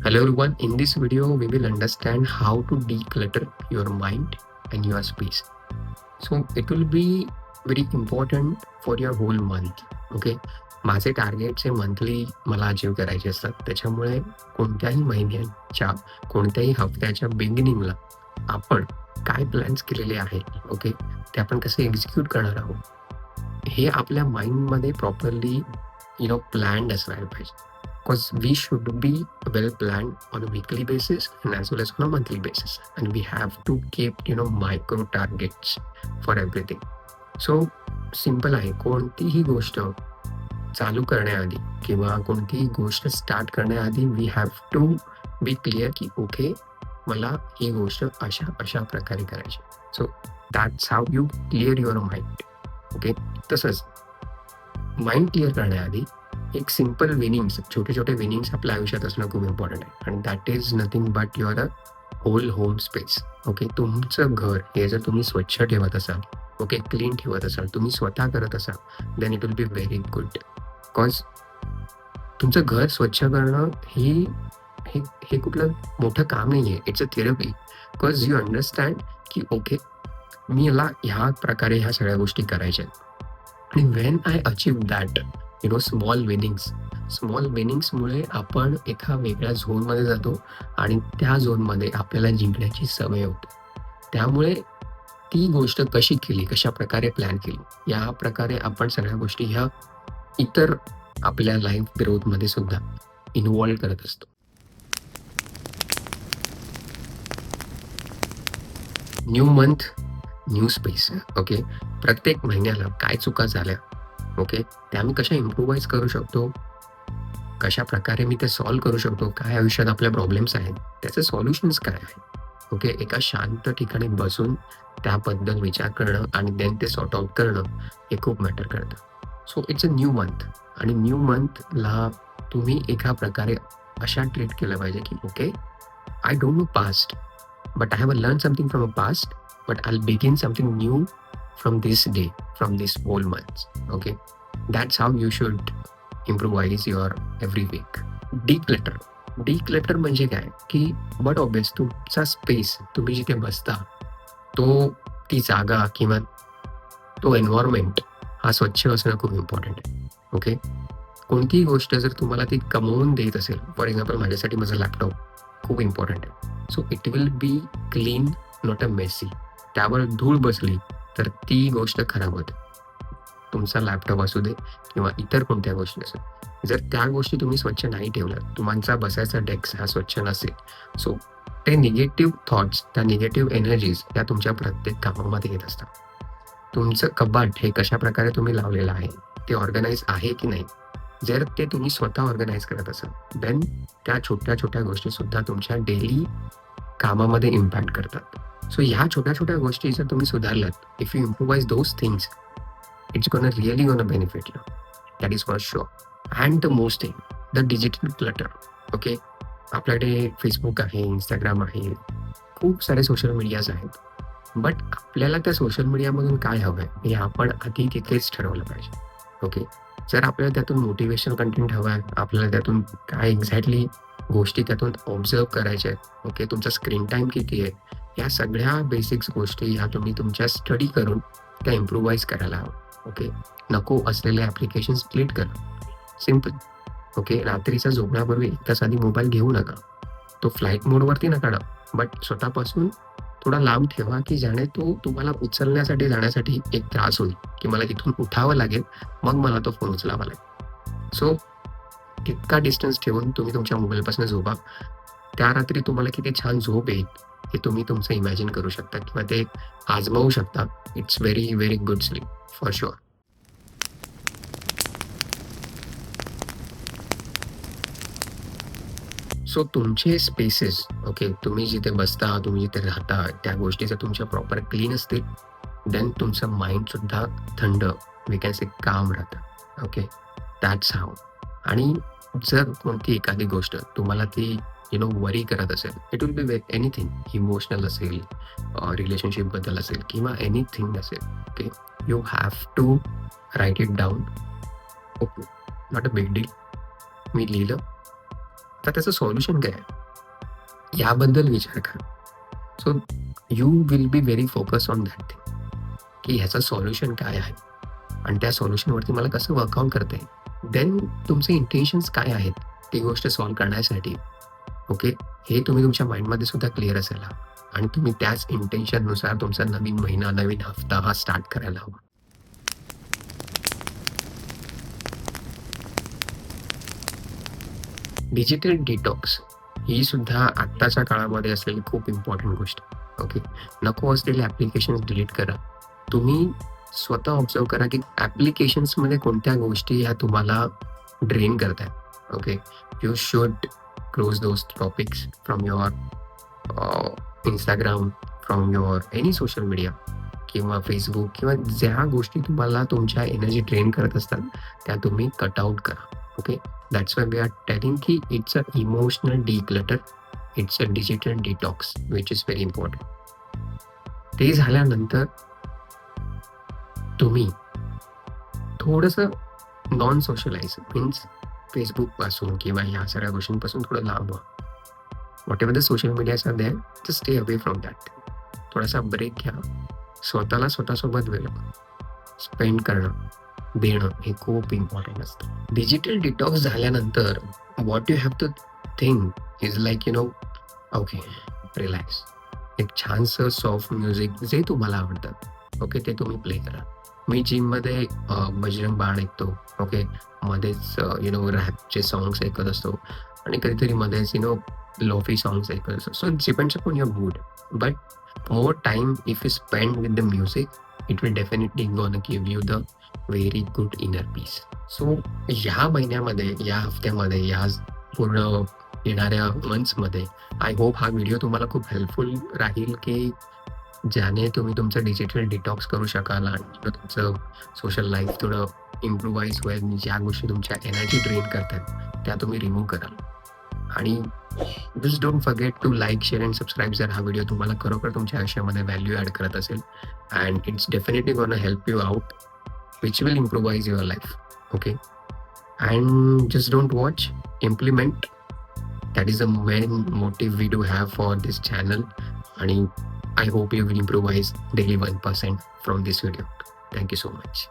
Hello everyone, in this video we will understand how to declutter your mind and your space. So it will be very important for your whole month. Okay. माझे targets हे monthly मला achieve करायचे असतात. त्याच्यामुळे कोणत्याही महिन्याच्या कोणत्याही हफ्त्याच्या बिगिनिंगला आपण काय प्लॅन्स केलेले आहेत, ओके, ते आपण कसे एक्झिक्यूट करणार आहोत हे आपल्या माइंडमध्ये प्रॉपरली प्लॅन्ड असायला पाहिजे. Because we should be well planned on a weekly basis and as well as on a monthly basis, and we have to keep micro targets for everything. So simple आहे, कोणतीही गोष्ट चालू करण्याआधी किंवा कोणतीही गोष्ट स्टार्ट करण्याआधी we have to be clear की ओके, मला ही गोष्ट अशा अशा प्रकारे करायची. So that's how you clear your mind. Okay, तसंच माइंड क्लिअर करण्याआधी एक सिम्पल विनिंग्स, छोटे छोटे विनिंग्स आपल्या आयुष्यात असणं खूप इम्पॉर्टंट आहे. आणि that is nothing but your a whole home space. Okay, तुमचं घर हे जर तुम्ही स्वच्छ ठेवत असाल, ओके, क्लीन ठेवत असाल, तुम्ही स्वतः करत असाल, then it will be very good. Because तुमचं घर स्वच्छ करणं हे हे हे कुठलं मोठं काम नाही आहे. It's a therapy. Because you understand की ओके, मी याला ह्या प्रकारे ह्या सगळ्या गोष्टी करायच्या आहेत. आणि when I achieve that small विनिंग्समुळे आपण एका वेगळ्या झोनमध्ये जातो आणि त्या झोनमध्ये आपल्याला जिंकण्याची सवय होते. त्यामुळे ती गोष्ट कशी केली, कशा प्रकारे प्लॅन केली, या प्रकारे आपण सगळ्या गोष्टी ह्या इतर आपल्या लाईफ ग्रोथमध्ये सुद्धा इन्व्हॉल्व करत असतो. New month, new space. Okay, प्रत्येक महिन्याला काय चुका झाल्या, ओके, त्या मी कशा इम्प्रूव्हाइज करू शकतो, कशा प्रकारे मी ते सॉल्व्ह करू शकतो, काय आयुष्यात आपल्या प्रॉब्लेम्स आहेत, त्याचे सॉल्युशन्स काय आहेत. ओके, एका शांत ठिकाणी बसून त्याबद्दल विचार करणं आणि देन ते सॉर्ट आउट करणं हे खूप मॅटर करतं. So it's a new month. आणि न्यू मंथला तुम्ही एका प्रकारे अशा ट्रीट केलं पाहिजे की okay, I don't know past, but I have learn something from a past, but I begin something new from this day, from this whole month. Okay, that's how you should improvise your every week. Declutter म्हणजे काय की but obvious तुमचा space, तुम्ही जिथे बसता तो, ती जागा किंवा तो एन्व्हायरमेंट हा स्वच्छ असणं खूप इम्पॉर्टंट आहे. ओके, कोणतीही गोष्ट जर तुम्हाला ती कमवून देत असेल, फॉर एक्झाम्पल माझ्यासाठी माझा लॅपटॉप खूप इम्पॉर्टंट आहे. So it will be clean, not a messy. त्यावर धूळ बसली तर ती गोष्ट खराब होते. तुमचा लॅपटॉप असू दे किंवा इतर कोणत्या गोष्टी असो, जर त्या गोष्टी तुम्ही स्वच्छ नाही ठेवल्या, तुमचा बसायचा डेस्क हा स्वच्छ नसेल, सो ते निगेटिव्ह थॉट्स, त्या निगेटिव्ह एनर्जीज त्या तुमच्या प्रत्येक कामामध्ये येत असतात. तुमचं कपाट हे कशा प्रकारे तुम्ही लावलेलं आहे, ते ऑर्गनाईज आहे की नाही, जर ते तुम्ही स्वतः ऑर्गनाईज करत असाल, देन त्या छोट्या छोट्या गोष्टी सुद्धा तुमच्या डेली कामामध्ये इम्पॅक्ट करतात. सो ह्या छोट्या छोट्या गोष्टी जर तुम्ही सुधारलात, if you improvise those things, it's really gonna benefit you. That is for sure. And the most thing, the digital clutter. Okay, आपल्याकडे फेसबुक आहे, इंस्टाग्राम आहे, खूप सारे सोशल मीडियाज आहेत, बट आपल्याला त्या सोशल मीडियामधून काय हवं आहे हे आपण आधी तिथेच ठरवलं पाहिजे. ओके, जर आपल्याला त्यातून मोटिवेशनल कंटेंट हवं आहे, आपल्याला त्यातून काय एक्झॅक्टली गोष्टी त्यातून ऑब्झर्व करायच्या आहेत, ओके, तुमचा स्क्रीन टाईम किती आहे, या सगळ्या बेसिक्स गोष्टी ह्या तुम्ही तुमच्या स्टडी करून त्या इम्प्रूव्हाइज करायला हवं. ओके, नको असलेले ॲप्लिकेशन्स डिलीट करा. सिम्पल. ओके, रात्रीचा झोपण्यापूर्वी 1 तास आधी मोबाईल घेऊ नका. तो फ्लाईट मोडवरती नका टाका, बट स्वतःपासून थोडा लांब ठेवा की ज्याने तो तुम्हाला उचलण्यासाठी जाण्यासाठी एक त्रास होईल की मला तिथून उठावं लागेल, मग मला तो फोन उचलावा लागेल. सो तितका डिस्टन्स ठेवून तुम्ही तुमच्या मोबाईलपासून झोपा. त्या रात्री तुम्हाला किती छान झोप येईल हे तुम्ही तुमचं इमॅजिन करू शकता किंवा ते आजमावू शकता. It's very very good sleep for sure. So तुमचे स्पेसेस, ओके, तुम्ही जिथे बसता, तुम्ही जिथे राहता, त्या गोष्टी जर तुमच्या प्रॉपर क्लीन असतील, देन तुमचं माइंड सुद्धा थंड, वी कॅन से काम राहतं. Okay, that's how. आणि जर कोणती एखादी गोष्ट तुम्हाला ती वरी करत असेल, it will be anything, emotional असेल, रिलेशनशिपबद्दल असेल किंवा एनिथिंग असेल, okay, you have to write it down. Okay, not a big deal. मी लिहिलं तर त्याचं सोल्युशन काय आहे? याबद्दल विचार करा. So you will be very focus on that thing, की ह्याचं सोल्युशन काय आहे आणि त्या सोल्युशनवरती मला कसं वर्कआउट करता येईल. देन तुमचे इंटेन्शन्स काय आहेत ती गोष्ट सॉल्व्ह करण्यासाठी. ओके. हे तुम्ही तुमच्या माइंडमध्ये सुद्धा क्लिअर असायला आणि तुम्ही त्याच इंटेन्शननुसार तुमचा नवीन महिना, नवीन हफ्ता हा स्टार्ट करायला हवा. डिजिटल डिटॉक्स ही सुद्धा आत्ताच्या काळामध्ये असलेली खूप इम्पॉर्टंट गोष्ट. ओके. नको असलेले ॲप्लिकेशन्स डिलीट करा. तुम्ही स्वतः ऑब्झर्व्ह करा, की ॲप्लिकेशन्समध्ये कोणत्या गोष्टी ह्या तुम्हाला ड्रेन करतायत. Okay. You should close those topics from your Instagram, from your any social media किंवा Facebook किंवा ज्या गोष्टी तुम्हाला तुमच्या एनर्जी ड्रेन करत असतात, त्या तुम्ही कट आउट करा. Okay. That's why we are telling की it's a emotional declutter, it's a digital detox which is very important. ते झाल्यानंतर तुम्ही थोडंसं नॉन सोशलाइज मीन्स फेसबुकपासून किंवा ह्या सगळ्या गोष्टींपासून थोडं लांब व्हा. Whatever the social medias are there, just stay away from that. थोडासा ब्रेक घ्या. स्वतःला स्वतःसोबत वेळ स्पेंड करणं, देणं हे खूप इम्पॉर्टंट असतं. डिजिटल डिटॉक्स झाल्यानंतर what you have to think is like okay, relax. एक छानसं सॉफ्ट म्युझिक जे तुम्हाला आवडतं, ओके, ते तुम्ही प्ले करा. मी जिममध्ये बजरंग बाण ऐकतो. ओके. मध्येच रॅपचे सॉंग्स ऐकत असतो आणि कधीतरी मध्येच लोफी सॉंग्स ऐकत असतो. So it depends upon your mood. But more time if you spend with the music, it will definitely gonna give you the very good inner peace. So ह्या महिन्यामध्ये, या हफ्त्यामध्ये, या पूर्ण येणाऱ्या मंथ्समध्ये आय होप हा video तुम्हाला खूप हेल्पफुल राहील, की ज्याने तुम्ही तुमचं डिजिटल डिटॉक्स करू शकाल आणि तुमचं सोशल लाईफ थोडं इम्प्रूव्हाइज होईल. ज्या गोष्टी तुमच्या एनर्जी ड्रेन करतात त्या तुम्ही रिमूव्ह कराल. आणि just don't forget to like, share and subscribe जर हा व्हिडिओ तुम्हाला खरोखर तुमच्या आयुष्यामध्ये व्हॅल्यू ॲड करत असेल. And it's definitely gonna help you out, which will improvise your life. Okay. And just don't watch, implement. That is the main motive we do have for this channel. आणि I hope you will improvise daily 1% from this video. Thank you so much.